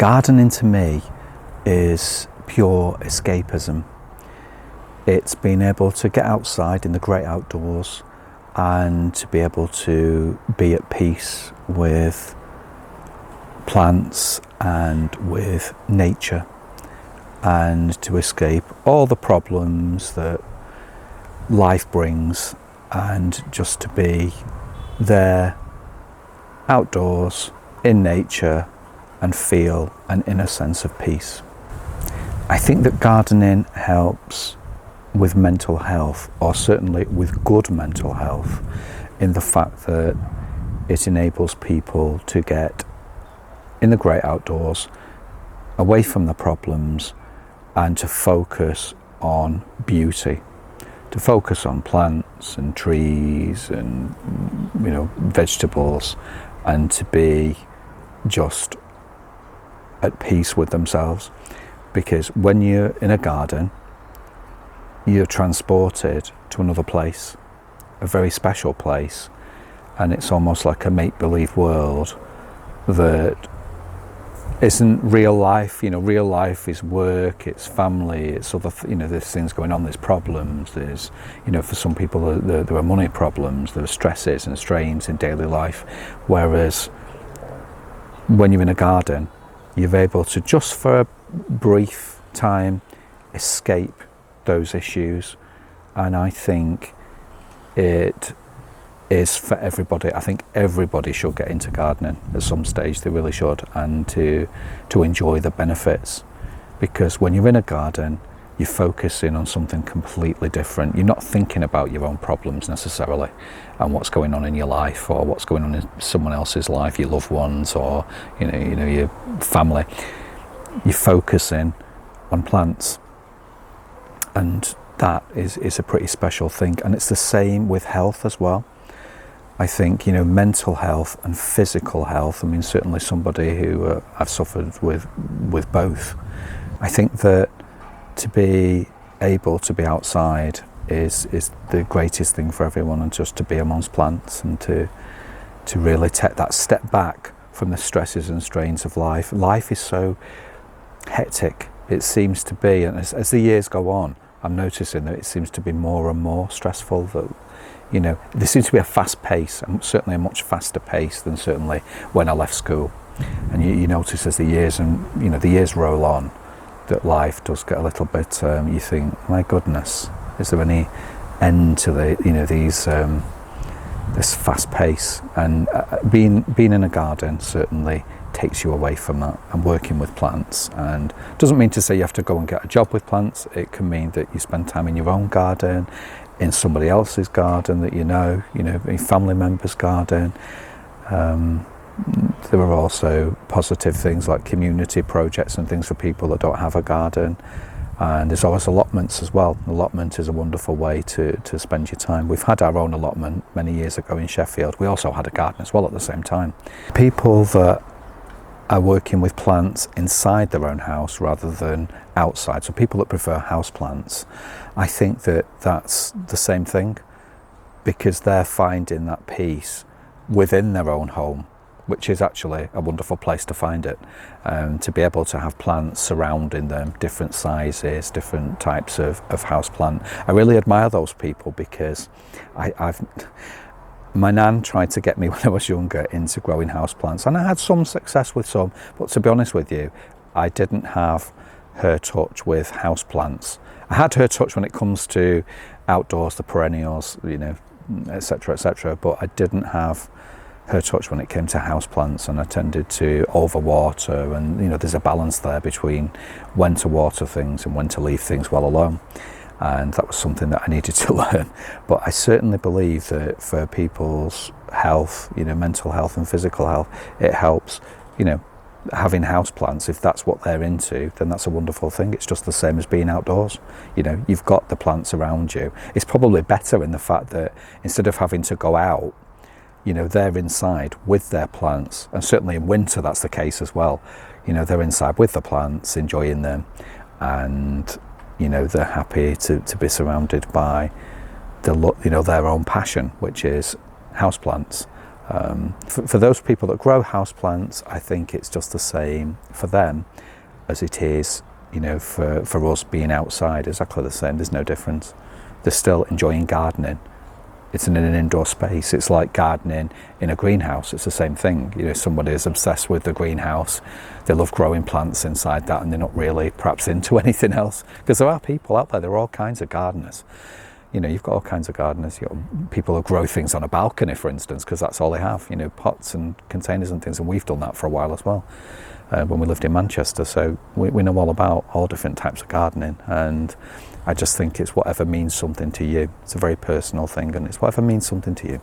Gardening to me is pure escapism. It's being able to get outside in the great outdoors and to be able to be at peace with plants and with nature, and to escape all the problems that life brings, and just to be there outdoors in nature and feel an inner sense of peace. I think that gardening helps with mental health, or certainly with good mental health, in the fact that it enables people to get in the great outdoors, away from the problems, and to focus on beauty, to focus on plants and trees and vegetables, and to be just at peace with themselves. Because when you're in a garden, you're transported to another place, a very special place, and it's almost like a make-believe world that isn't real life. Real life is work, it's family, it's other there's things going on, there's problems, there's for some people there are money problems, there are stresses and strains in daily life. Whereas when you're in a garden, you're able to, just for a brief time, escape those issues. And I think it is for everybody. I think everybody should get into gardening at some stage, they really should, and to enjoy the benefits. Because when you're in a garden, you're focusing on something completely different. You're not thinking about your own problems necessarily and what's going on in your life, or what's going on in someone else's life, your loved ones, or your family. You're focusing on plants, and that is a pretty special thing. And it's the same with health as well. I think mental health and physical health. I mean, certainly somebody who I've suffered with both. I think that to be able to be outside is the greatest thing for everyone, and just to be amongst plants, and to really take that step back from the stresses and strains of life. Life is so hectic, it seems to be, and as the years go on, I'm noticing that it seems to be more and more stressful. That there seems to be a fast pace, and certainly a much faster pace than certainly when I left school. And you notice as the years the years roll on, that life does get a little bit. You think, my goodness, is there any end to this fast pace? And being in a garden certainly takes you away from that, and working with plants. And doesn't mean to say you have to go and get a job with plants. It can mean that you spend time in your own garden, in somebody else's garden that a family member's garden. There are also positive things like community projects and things for people that don't have a garden. And there's always allotments as well. Allotment is a wonderful way to spend your time. We've had our own allotment many years ago in Sheffield. We also had a garden as well at the same time. People that are working with plants inside their own house rather than outside, so people that prefer house plants, I think that that's the same thing, because they're finding that peace within their own home, which is actually a wonderful place to find it. To be able to have plants surrounding them, different sizes, different types of house plant. I really admire those people, because my nan tried to get me when I was younger into growing houseplants, and I had some success with some, but to be honest with you, I didn't have her touch with houseplants. I had her touch when it comes to outdoors, the perennials, etc., but I didn't have her touch when it came to houseplants, and I tended to overwater, and there's a balance there between when to water things and when to leave things well alone. And that was something that I needed to learn. But I certainly believe that for people's health, mental health and physical health, it helps, having houseplants. If that's what they're into, then that's a wonderful thing. It's just the same as being outdoors. You've got the plants around you. It's probably better in the fact that instead of having to go out, they're inside with their plants. And certainly in winter, that's the case as well. They're inside with the plants, enjoying them, and they're happy to be surrounded by their own passion, which is houseplants. For those people that grow houseplants, I think it's just the same for them as it is, for us being outside, exactly the same. There's no difference. They're still enjoying gardening. It's in an indoor space. It's like gardening in a greenhouse. It's the same thing. Somebody is obsessed with the greenhouse. They love growing plants inside that, and they're not really perhaps into anything else. Because there are people out there. There are all kinds of gardeners. You've got all kinds of gardeners. You've got people who grow things on a balcony, for instance, because that's all they have. Pots and containers and things. And we've done that for a while as well, when we lived in Manchester. So we know all about all different types of gardening. And I just think it's whatever means something to you. It's a very personal thing, and it's whatever means something to you.